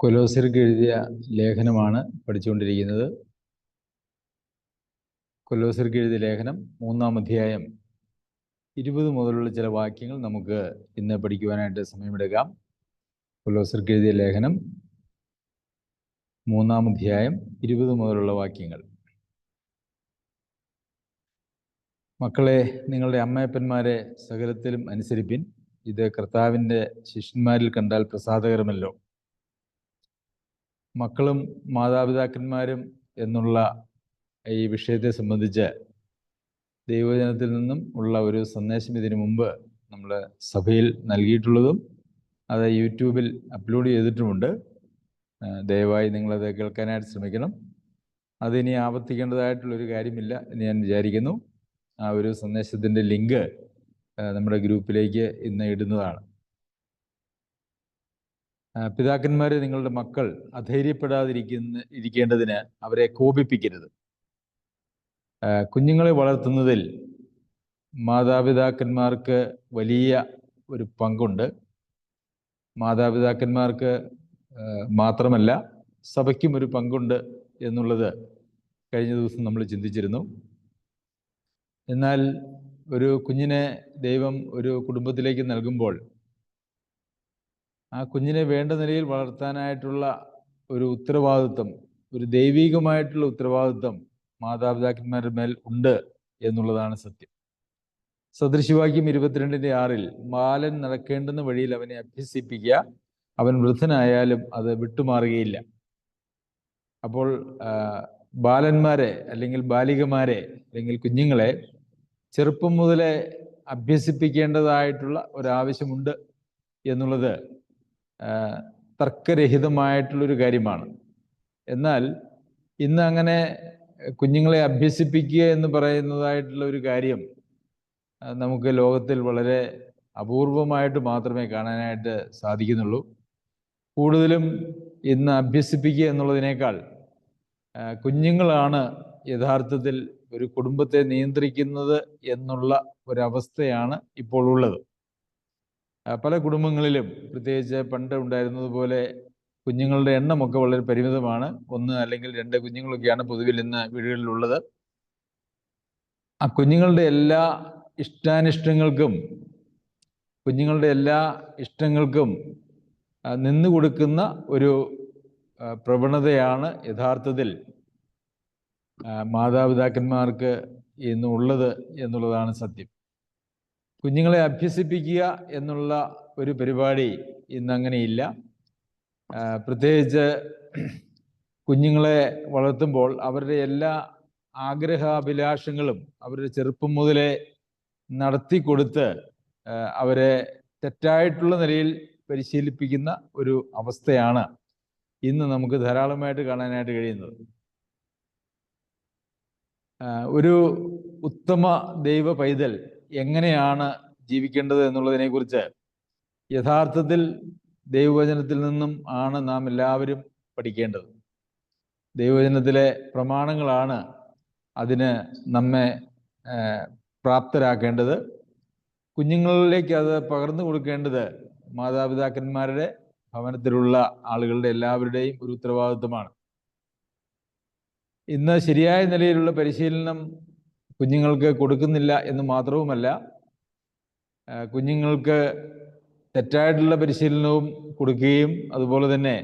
കൊലോസ്യർക്ക് എഴുതിയ ലേഖനമാണ് പഠിച്ചുകൊണ്ടിരിക്കുന്നത്. കൊലോസ്യർക്ക് എഴുതിയ ലേഖനം 3-ാം അധ്യായം 20 മുതലുള്ള ചില വാക്യങ്ങൾ നമുക്ക് ഇന്ന് പഠിക്കുവാനായിട്ട് സമയമെടുക്കാം. കൊലോസ്യർക്ക് എഴുതിയ ലേഖനം 3-ാം അധ്യായം 20 മുതലുള്ള വാക്യങ്ങൾ. മക്കളെ, നിങ്ങളുടെ അമ്മയപ്പന്മാരെ സകലത്തിലും അനുസരിപ്പിൻ. ഇത് കർത്താവിൻ്റെ ശിഷ്യന്മാരിൽ കണ്ടാൽ പ്രസാദകരമല്ലോ. മക്കളും മാതാപിതാക്കന്മാരും എന്നുള്ള ഈ വിഷയത്തെ സംബന്ധിച്ച് ദൈവവചനത്തിൽ നിന്നും ഉള്ള ഒരു സന്ദേശം ഇതിനു മുമ്പ് നമ്മൾ സഭയിൽ നൽകിയിട്ടുള്ളതും അത് യൂട്യൂബിൽ അപ്ലോഡ് ചെയ്തിട്ടുമുണ്ട്. ദയവായി നിങ്ങളത് കേൾക്കാനായിട്ട് ശ്രമിക്കണം. അതിനി ആവർത്തിക്കേണ്ടതായിട്ടുള്ളൊരു കാര്യമില്ല എന്ന് ഞാൻ വിചാരിക്കുന്നു. ആ ഒരു സന്ദേശത്തിൻ്റെ ലിങ്ക് നമ്മുടെ ഗ്രൂപ്പിലേക്ക് ഇന്ന് ഇടുന്നതാണ്. പിതാക്കന്മാരെ, നിങ്ങളുടെ മക്കൾ ഇരിക്കേണ്ടതിന് അവരെ കോപിപ്പിക്കരുത്. കുഞ്ഞുങ്ങളെ വളർത്തുന്നതിൽ മാതാപിതാക്കന്മാർക്ക് വലിയ ഒരു പങ്കുണ്ട്. മാതാപിതാക്കന്മാർക്ക് മാത്രമല്ല, സഭയ്ക്കും ഒരു പങ്കുണ്ട് എന്നുള്ളത് കഴിഞ്ഞ ദിവസം നമ്മൾ ചിന്തിച്ചിരുന്നു. എന്നാൽ ഒരു കുഞ്ഞിനെ ദൈവം ഒരു കുടുംബത്തിലേക്ക് നൽകുമ്പോൾ ആ കുഞ്ഞിനെ വേണ്ട നിലയിൽ വളർത്താനായിട്ടുള്ള ഒരു ഉത്തരവാദിത്വം, ഒരു ദൈവികമായിട്ടുള്ള ഉത്തരവാദിത്വം മാതാപിതാക്കന്മാരുടെ മേൽ ഉണ്ട് എന്നുള്ളതാണ് സത്യം. സദൃശവാക്യം 22:6 ബാലൻ നടക്കേണ്ടുന്ന വഴിയിൽ അവനെ അഭ്യസിപ്പിക്കുക, അവൻ വൃദ്ധനായാലും അത് വിട്ടുമാറുകയില്ല. അപ്പോൾ ബാലന്മാരെ അല്ലെങ്കിൽ ബാലികമാരെ അല്ലെങ്കിൽ കുഞ്ഞുങ്ങളെ ചെറുപ്പം മുതലേ അഭ്യസിപ്പിക്കേണ്ടതായിട്ടുള്ള ഒരാവശ്യമുണ്ട് എന്നുള്ളത് തർക്കരഹിതമായിട്ടുള്ളൊരു കാര്യമാണ്. എന്നാൽ ഇന്ന് അങ്ങനെ കുഞ്ഞുങ്ങളെ അഭ്യസിപ്പിക്കുക എന്ന് പറയുന്നതായിട്ടുള്ള ഒരു കാര്യം നമുക്ക് ലോകത്തിൽ വളരെ അപൂർവമായിട്ട് മാത്രമേ കാണാനായിട്ട് സാധിക്കുന്നുള്ളൂ. കൂടുതലും ഇന്ന് അഭ്യസിപ്പിക്കുക എന്നുള്ളതിനേക്കാൾ കുഞ്ഞുങ്ങളാണ് യഥാർത്ഥത്തിൽ ഒരു കുടുംബത്തെ നിയന്ത്രിക്കുന്നത് എന്നുള്ള ഒരവസ്ഥയാണ് ഇപ്പോൾ ഉള്ളത്. പല കുടുംബങ്ങളിലും, പ്രത്യേകിച്ച് പണ്ട് ഉണ്ടായിരുന്നതുപോലെ കുഞ്ഞുങ്ങളുടെ എണ്ണമൊക്കെ വളരെ പരിമിതമാണ്. 1 അല്ലെങ്കിൽ 2 കുഞ്ഞുങ്ങളൊക്കെയാണ് പൊതുവിൽ ഇന്ന് വീടുകളിലുള്ളത്. ആ കുഞ്ഞുങ്ങളുടെ എല്ലാ ഇഷ്ടങ്ങൾക്കും നിന്നു കൊടുക്കുന്ന ഒരു പ്രവണതയാണ് യഥാർത്ഥത്തിൽ മാതാപിതാക്കന്മാർക്ക് ഇന്ന് ഉള്ളത് എന്നുള്ളതാണ് സത്യം. കുഞ്ഞുങ്ങളെ അഭ്യസിപ്പിക്കുക എന്നുള്ള ഒരു പരിപാടി ഇന്നങ്ങനെയില്ല. പ്രത്യേകിച്ച് കുഞ്ഞുങ്ങളെ വളർത്തുമ്പോൾ അവരുടെ എല്ലാ ആഗ്രഹാഭിലാഷങ്ങളും അവരുടെ ചെറുപ്പം മുതലേ നടത്തി കൊടുത്ത് അവരെ തെറ്റായിട്ടുള്ള നിലയിൽ പരിശീലിപ്പിക്കുന്ന ഒരു അവസ്ഥയാണ് ഇന്ന് നമുക്ക് ധാരാളമായിട്ട് കാണാനായിട്ട് കഴിയുന്നത്. ഒരു ഉത്തമ ദൈവ പൈതൽ എങ്ങനെയാണ് ജീവിക്കേണ്ടത് എന്നുള്ളതിനെക്കുറിച്ച് യഥാർത്ഥത്തിൽ ദൈവവചനത്തിൽ നിന്നും ആണ് നാം എല്ലാവരും പഠിക്കേണ്ടത്. ദൈവവചനത്തിലെ പ്രമാണങ്ങളാണ് അതിന് നമ്മെ പ്രാപ്തരാക്കേണ്ടത്. കുഞ്ഞുങ്ങളിലേക്ക് അത് പകർന്നു കൊടുക്കേണ്ടത് മാതാപിതാക്കന്മാരുടെ, ഭവനത്തിലുള്ള ആളുകളുടെ എല്ലാവരുടെയും ഒരു ഉത്തരവാദിത്വമാണ്. ഇന്ന് ശരിയായ നിലയിലുള്ള പരിശീലനം കുഞ്ഞുങ്ങൾക്ക് കൊടുക്കുന്നില്ല എന്ന് മാത്രവുമല്ല, കുഞ്ഞുങ്ങൾക്ക് തെറ്റായിട്ടുള്ള പരിശീലനവും കൊടുക്കുകയും അതുപോലെ തന്നെ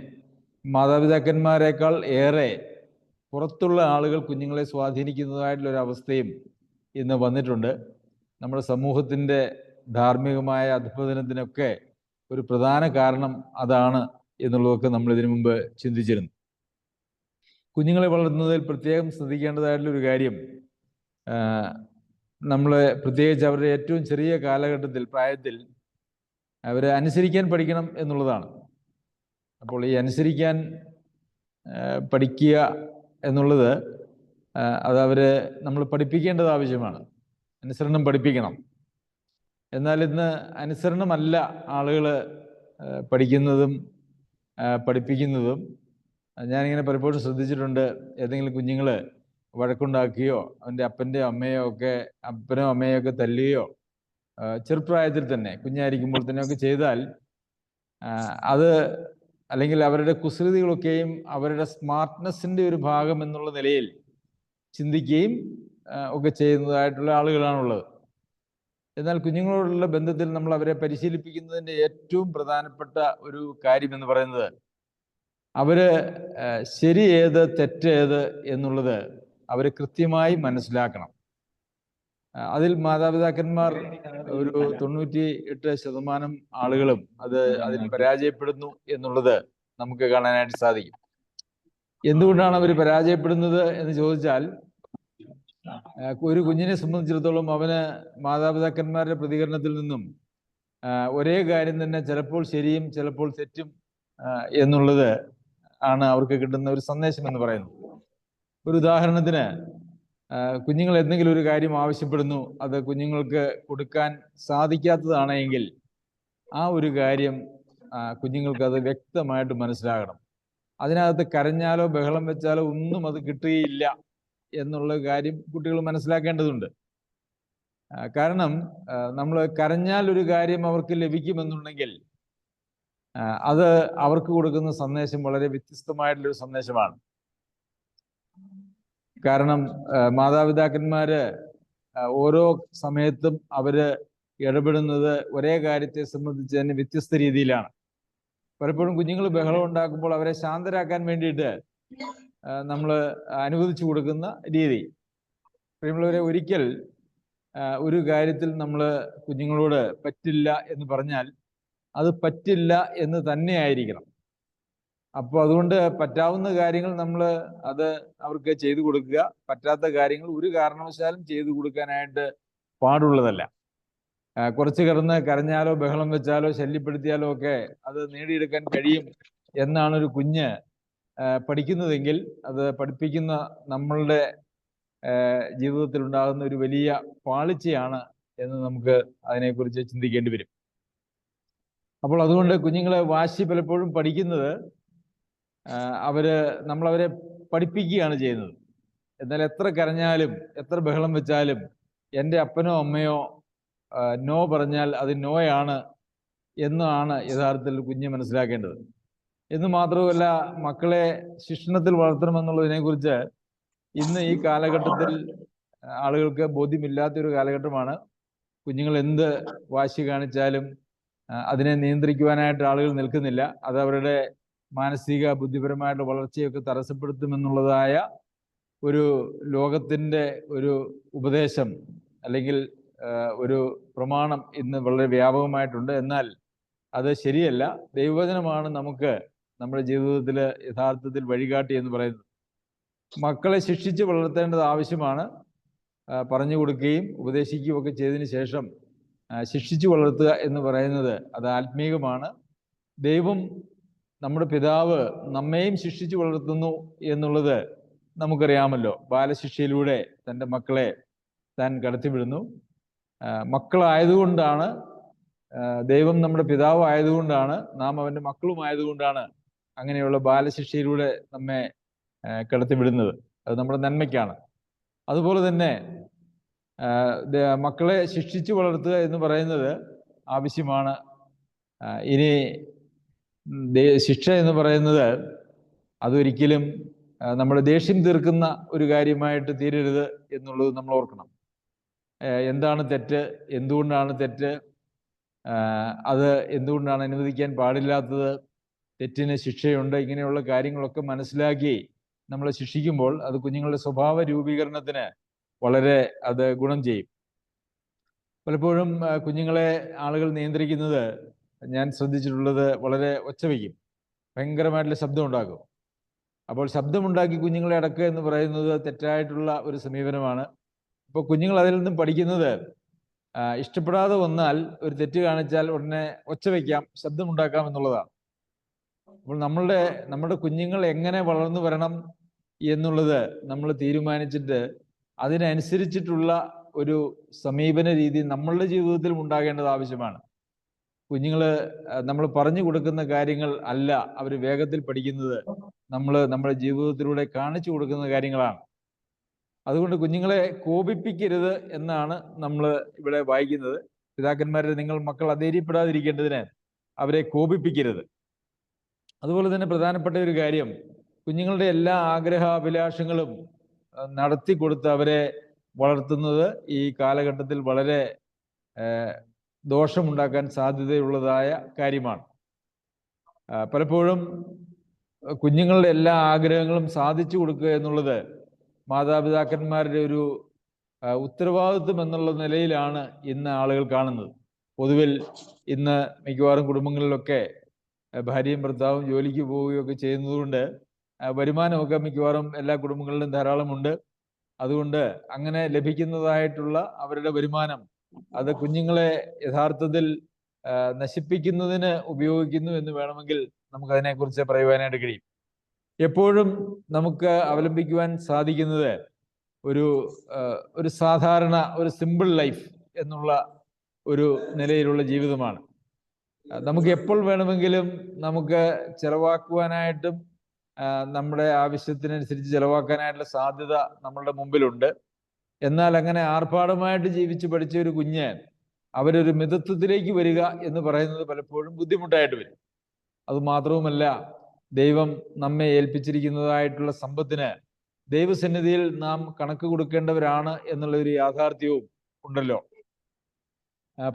മാതാപിതാക്കന്മാരെക്കാൾ ഏറെ പുറത്തുള്ള ആളുകൾ കുഞ്ഞുങ്ങളെ സ്വാധീനിക്കുന്നതായിട്ടുള്ളൊരവസ്ഥയും ഇന്ന് വന്നിട്ടുണ്ട്. നമ്മുടെ സമൂഹത്തിൻ്റെ ധാർമ്മികമായ അധഃപതനത്തിനൊക്കെ ഒരു പ്രധാന കാരണം അതാണ് എന്നുള്ളതൊക്കെ നമ്മൾ ഇതിനു മുമ്പ് ചിന്തിച്ചിരുന്നു. കുഞ്ഞുങ്ങളെ വളർത്തുന്നതിൽ പ്രത്യേകം ശ്രദ്ധിക്കേണ്ടതായിട്ടുള്ളൊരു കാര്യം, നമ്മൾ പ്രത്യേകിച്ച് അവരുടെ ഏറ്റവും ചെറിയ പ്രായത്തിൽ അവരെ അനുസരിക്കാൻ പഠിക്കണം എന്നുള്ളതാണ്. അപ്പോൾ ഈ അനുസരിക്കാൻ പഠിക്കുക എന്നുള്ളത് അത് നമ്മൾ പഠിപ്പിക്കേണ്ടത് ആവശ്യമാണ്. അനുസരണം പഠിപ്പിക്കണം. എന്നാൽ ഇന്ന് അനുസരണമല്ല ആളുകൾ പഠിക്കുന്നതും പഠിപ്പിക്കുന്നതും. ഞാനിങ്ങനെ പലപ്പോഴും ശ്രദ്ധിച്ചിട്ടുണ്ട്, ഏതെങ്കിലും കുഞ്ഞുങ്ങൾ വഴക്കുണ്ടാക്കുകയോ അവൻ്റെ അപ്പനോ അമ്മയോ ഒക്കെ തല്ലുകയോ ചെറുപ്രായത്തിൽ തന്നെ, കുഞ്ഞായിരിക്കുമ്പോൾ തന്നെ ഒക്കെ ചെയ്താൽ അത് അല്ലെങ്കിൽ അവരുടെ കുസൃതികളൊക്കെയും അവരുടെ സ്മാർട്ട്നെസ്സിൻ്റെ ഒരു ഭാഗം എന്നുള്ള നിലയിൽ ചിന്തിക്കുകയും ഒക്കെ ചെയ്യുന്നതായിട്ടുള്ള ആളുകളാണുള്ളത്. എന്നാൽ കുഞ്ഞുങ്ങളോടുള്ള ബന്ധത്തിൽ നമ്മൾ അവരെ പരിശീലിപ്പിക്കുന്നതിൻ്റെ ഏറ്റവും പ്രധാനപ്പെട്ട ഒരു കാര്യം എന്ന് പറയുന്നത് അവര് ശരി ഏത് തെറ്റ് ഏത് എന്നുള്ളത് അവർ കൃത്യമായി മനസ്സിലാക്കണം. അതിൽ മാതാപിതാക്കന്മാർ ഒരു 98% ആളുകളും അതിൽ പരാജയപ്പെടുന്നു എന്നുള്ളത് നമുക്ക് കാണാനായിട്ട് സാധിക്കും. എന്തുകൊണ്ടാണ് അവർ പരാജയപ്പെടുന്നത് എന്ന് ചോദിച്ചാൽ, ഒരു കുഞ്ഞിനെ സംബന്ധിച്ചിടത്തോളം അവന് മാതാപിതാക്കന്മാരുടെ പ്രതികരണത്തിൽ നിന്നും ഒരേ കാര്യം തന്നെ ചിലപ്പോൾ ശരിയും ചിലപ്പോൾ തെറ്റും എന്നുള്ളത് ആണ് അവർക്ക് കിട്ടുന്ന ഒരു സന്ദേശം എന്ന് പറയുന്നത്. ഒരു ഉദാഹരണത്തിന്, കുഞ്ഞുങ്ങൾ എന്തെങ്കിലും ഒരു കാര്യം ആവശ്യപ്പെടുന്നു, അത് കുഞ്ഞുങ്ങൾക്ക് കൊടുക്കാൻ സാധിക്കാത്തതാണെങ്കിൽ ആ ഒരു കാര്യം കുഞ്ഞുങ്ങൾക്ക് അത് വ്യക്തമായിട്ട് മനസ്സിലാകണം. അതിനകത്ത് കരഞ്ഞാലോ ബഹളം വെച്ചാലോ ഒന്നും അത് കിട്ടുകയില്ല എന്നുള്ള കാര്യം കുട്ടികൾ മനസ്സിലാക്കേണ്ടതുണ്ട്. കാരണം നമ്മൾ കരഞ്ഞാൽ ഒരു കാര്യം അവർക്ക് ലഭിക്കുമെന്നുണ്ടെങ്കിൽ അത് അവർക്ക് കൊടുക്കുന്ന സന്ദേശം വളരെ വ്യത്യസ്തമായിട്ടുള്ളൊരു സന്ദേശമാണ്. കാരണം മാതാപിതാക്കന്മാര് ഓരോ സമയത്തും അവര് ഇടപെടുന്നത് ഒരേ കാര്യത്തെ സംബന്ധിച്ച് തന്നെ വ്യത്യസ്ത രീതിയിലാണ്. പലപ്പോഴും കുഞ്ഞുങ്ങൾ ബഹളം ഉണ്ടാക്കുമ്പോൾ അവരെ ശാന്തരാക്കാൻ വേണ്ടിയിട്ട് നമ്മൾ അനുവദിച്ചു കൊടുക്കുന്ന രീതി. പ്രിയമുള്ളവരെ, ഒരിക്കൽ ഒരു കാര്യത്തിൽ നമ്മൾ കുഞ്ഞുങ്ങളോട് പറ്റില്ല എന്ന് പറഞ്ഞാൽ അത് പറ്റില്ല എന്ന് തന്നെ ആയിരിക്കണം. അപ്പോൾ അതുകൊണ്ട് പറ്റാവുന്ന കാര്യങ്ങൾ നമ്മൾ അത് അവർക്ക് ചെയ്തു കൊടുക്കുക, പറ്റാത്ത കാര്യങ്ങൾ ഒരു കാരണവശാലും ചെയ്തു കൊടുക്കാനായിട്ട് പാടുള്ളതല്ല. കുറച്ച് കിടന്ന് കരഞ്ഞാലോ ബഹളം വെച്ചാലോ ശല്യപ്പെടുത്തിയാലോ ഒക്കെ അത് നേടിയെടുക്കാൻ കഴിയും എന്നാണ് ഒരു കുഞ്ഞ് പഠിക്കുന്നതെങ്കിൽ അത് പഠിപ്പിക്കുന്ന നമ്മളുടെ ജീവിതത്തിൽ ഉണ്ടാകുന്ന ഒരു വലിയ പാളിച്ചയാണ് എന്ന് നമുക്ക് അതിനെക്കുറിച്ച് ചിന്തിക്കേണ്ടി വരും. അപ്പോൾ അതുകൊണ്ട് കുഞ്ഞുങ്ങളെ വാശി പലപ്പോഴും പഠിക്കുന്നത് നമ്മളവരെ പഠിപ്പിക്കുകയാണ് ചെയ്യുന്നത്. എന്നാൽ എത്ര കരഞ്ഞാലും എത്ര ബഹളം വെച്ചാലും എൻ്റെ അപ്പനോ അമ്മയോ നോ പറഞ്ഞാൽ അത് നോയാണ് എന്നാണ് യഥാർത്ഥത്തിൽ കുഞ്ഞ് മനസ്സിലാക്കേണ്ടത്. എന്ന് മാത്രമല്ല, മക്കളെ ശിക്ഷണത്തിൽ വളർത്തണമെന്നുള്ളതിനെക്കുറിച്ച് ഇന്ന് ഈ കാലഘട്ടത്തിൽ ആളുകൾക്ക് ബോധ്യമില്ലാത്തൊരു കാലഘട്ടമാണ്. കുഞ്ഞുങ്ങൾ എന്ത് വാശി കാണിച്ചാലും അതിനെ നിയന്ത്രിക്കുവാനായിട്ട് ആളുകൾ നിൽക്കുന്നില്ല. അത് അവരുടെ മാനസിക ബുദ്ധിപരമായിട്ടുള്ള വളർച്ചയൊക്കെ തടസ്സപ്പെടുത്തുമെന്നുള്ളതായ ഒരു ലോകത്തിൻ്റെ ഒരു ഉപദേശം അല്ലെങ്കിൽ ഒരു പ്രമാണം ഇന്ന് വളരെ വ്യാപകമായിട്ടുണ്ട്. എന്നാൽ അത് ശരിയല്ല. ദൈവവചനമാണ് നമുക്ക് നമ്മുടെ ജീവിതത്തിൽ യഥാർത്ഥത്തിൽ വഴികാട്ടി എന്ന് പറയുന്നത്. മക്കളെ ശിക്ഷിച്ച് വളർത്തേണ്ടത് ആവശ്യമാണ്. പറഞ്ഞു കൊടുക്കുകയും ഉപദേശിക്കുകയും ഒക്കെ ചെയ്തതിന് ശേഷം ശിക്ഷിച്ചു വളർത്തുക എന്ന് പറയുന്നത് അത് ആത്മീകമാണ്. ദൈവം നമ്മുടെ പിതാവ് നമ്മെയും ശിക്ഷിച്ചു വളർത്തുന്നു എന്നുള്ളത് നമുക്കറിയാമല്ലോ. ബാലശിക്ഷയിലൂടെ തൻ്റെ മക്കളെ താൻ കടത്തിവിടുന്നു. മക്കളായതുകൊണ്ടാണ്, ദൈവം നമ്മുടെ പിതാവ് ആയതുകൊണ്ടാണ്, നാം അവൻ്റെ മക്കളുമായതുകൊണ്ടാണ് അങ്ങനെയുള്ള ബാലശിക്ഷയിലൂടെ നമ്മെ കടത്തിവിടുന്നത്. അത് നമ്മുടെ നന്മയ്ക്കാണ്. അതുപോലെ തന്നെ മക്കളെ ശിക്ഷിച്ചു വളർത്തുക എന്ന് പറയുന്നത് ആവശ്യമാണ്. ഇനി ശിക്ഷ എന്ന് പറയുന്നത് അതൊരിക്കലും നമ്മുടെ ദേഷ്യം തീർക്കുന്ന ഒരു കാര്യമായിട്ട് തീരരുത് എന്നുള്ളത് നമ്മൾ ഓർക്കണം. എന്താണ് തെറ്റ്, എന്തുകൊണ്ടാണ് തെറ്റ്, അത് എന്തുകൊണ്ടാണ് അനുവദിക്കാൻ പാടില്ലാത്തത്, തെറ്റിന് ശിക്ഷയുണ്ട്, ഇങ്ങനെയുള്ള കാര്യങ്ങളൊക്കെ മനസ്സിലാക്കി നമ്മൾ ശിക്ഷിക്കുമ്പോൾ അത് കുഞ്ഞുങ്ങളുടെ സ്വഭാവ രൂപീകരണത്തിന് വളരെ അത് ഗുണം ചെയ്യും. പലപ്പോഴും കുഞ്ഞുങ്ങളെ ആളുകൾ നിയന്ത്രിക്കുന്നത് ഞാൻ ശ്രദ്ധിച്ചിട്ടുള്ളത് വളരെ ഒച്ച വയ്ക്കും, ഭയങ്കരമായിട്ടുള്ള ശബ്ദം ഉണ്ടാക്കും. അപ്പോൾ ശബ്ദമുണ്ടാക്കി കുഞ്ഞുങ്ങളെ അടക്കുക എന്ന് പറയുന്നത് തെറ്റായിട്ടുള്ള ഒരു സമീപനമാണ്. അപ്പോൾ കുഞ്ഞുങ്ങൾ അതിൽ നിന്നും പഠിക്കുന്നത് ഇഷ്ടപ്പെടാതെ വന്നാൽ, ഒരു തെറ്റ് കാണിച്ചാൽ ഉടനെ ഒച്ച വയ്ക്കാം, ശബ്ദമുണ്ടാക്കാം എന്നുള്ളതാണ്. അപ്പോൾ നമ്മുടെ കുഞ്ഞുങ്ങൾ എങ്ങനെ വളർന്നു വരണം എന്നുള്ളത് നമ്മൾ തീരുമാനിച്ചിട്ട് അതിനനുസരിച്ചിട്ടുള്ള ഒരു സമീപന രീതി നമ്മളുടെ ജീവിതത്തിലും ഉണ്ടാകേണ്ടത് ആവശ്യമാണ്. കുഞ്ഞുങ്ങൾ നമ്മൾ പറഞ്ഞു കൊടുക്കുന്ന കാര്യങ്ങൾ അല്ല അവർ വേഗത്തിൽ പഠിക്കുന്നത്, നമ്മുടെ ജീവിതത്തിലൂടെ കാണിച്ചു കൊടുക്കുന്ന കാര്യങ്ങളാണ്. അതുകൊണ്ട് കുഞ്ഞുങ്ങളെ കോപിപ്പിക്കരുത് എന്നാണ് നമ്മൾ ഇവിടെ വായിക്കുന്നത്. പിതാക്കന്മാരെ, നിങ്ങൾ മക്കൾ അധൈര്യപ്പെടാതിരിക്കേണ്ടതിന് അവരെ കോപിപ്പിക്കരുത്. അതുപോലെ തന്നെ പ്രധാനപ്പെട്ട ഒരു കാര്യം, കുഞ്ഞുങ്ങളുടെ എല്ലാ ആഗ്രഹാഭിലാഷങ്ങളും നടത്തി കൊടുത്ത് അവരെ വളർത്തുന്നത് ഈ കാലഘട്ടത്തിൽ വളരെ ദോഷമുണ്ടാക്കാൻ സാധ്യതയുള്ളതായ കാര്യമാണ്. പലപ്പോഴും കുഞ്ഞുങ്ങളുടെ എല്ലാ ആഗ്രഹങ്ങളും സാധിച്ചു കൊടുക്കുക എന്നുള്ളത് മാതാപിതാക്കന്മാരുടെ ഒരു ഉത്തരവാദിത്വം എന്നുള്ള നിലയിലാണ് ഇന്ന് ആളുകൾ കാണുന്നത്. പൊതുവിൽ ഇന്ന് മിക്കവാറും കുടുംബങ്ങളിലൊക്കെ ഭാര്യയും ഭർത്താവും ജോലിക്ക് പോവുകയൊക്കെ ചെയ്യുന്നതുകൊണ്ട് വരുമാനമൊക്കെ മിക്കവാറും എല്ലാ കുടുംബങ്ങളിലും ധാരാളമുണ്ട്. അതുകൊണ്ട് അങ്ങനെ ലഭിക്കുന്നതായിട്ടുള്ള അവരുടെ വരുമാനം അത് കുഞ്ഞുങ്ങളെ യഥാർത്ഥത്തിൽ നശിപ്പിക്കുന്നതിന് ഉപയോഗിക്കുന്നു എന്ന് വേണമെങ്കിൽ നമുക്കതിനെക്കുറിച്ച് പറയുവാനായിട്ട് കഴിയും. എപ്പോഴും നമുക്ക് അവലംബിക്കുവാൻ സാധിക്കുന്നത് ഒരു സാധാരണ ഒരു സിമ്പിൾ ലൈഫ് എന്നുള്ള ഒരു നിലയിലുള്ള ജീവിതമാണ്. നമുക്ക് എപ്പോൾ വേണമെങ്കിലും നമുക്ക് ചെലവാക്കുവാനായിട്ടും നമ്മുടെ ആവശ്യത്തിനനുസരിച്ച് ചെലവാക്കാനായിട്ടുള്ള സാധ്യത നമ്മളുടെ മുമ്പിലുണ്ട്. എന്നാൽ അങ്ങനെ ആർഭാടമായിട്ട് ജീവിച്ച് പഠിച്ച ഒരു കുഞ്ഞ് അവരൊരു മിതത്വത്തിലേക്ക് വരിക എന്ന് പറയുന്നത് പലപ്പോഴും ബുദ്ധിമുട്ടായിട്ട് വരും. അതുമാത്രവുമല്ല, ദൈവം നമ്മെ ഏൽപ്പിച്ചിരിക്കുന്നതായിട്ടുള്ള സമ്പത്തിന് ദൈവസന്നിധിയിൽ നാം കണക്ക് കൊടുക്കേണ്ടവരാണ് എന്നുള്ള ഒരു യാഥാർത്ഥ്യവും ഉണ്ടല്ലോ.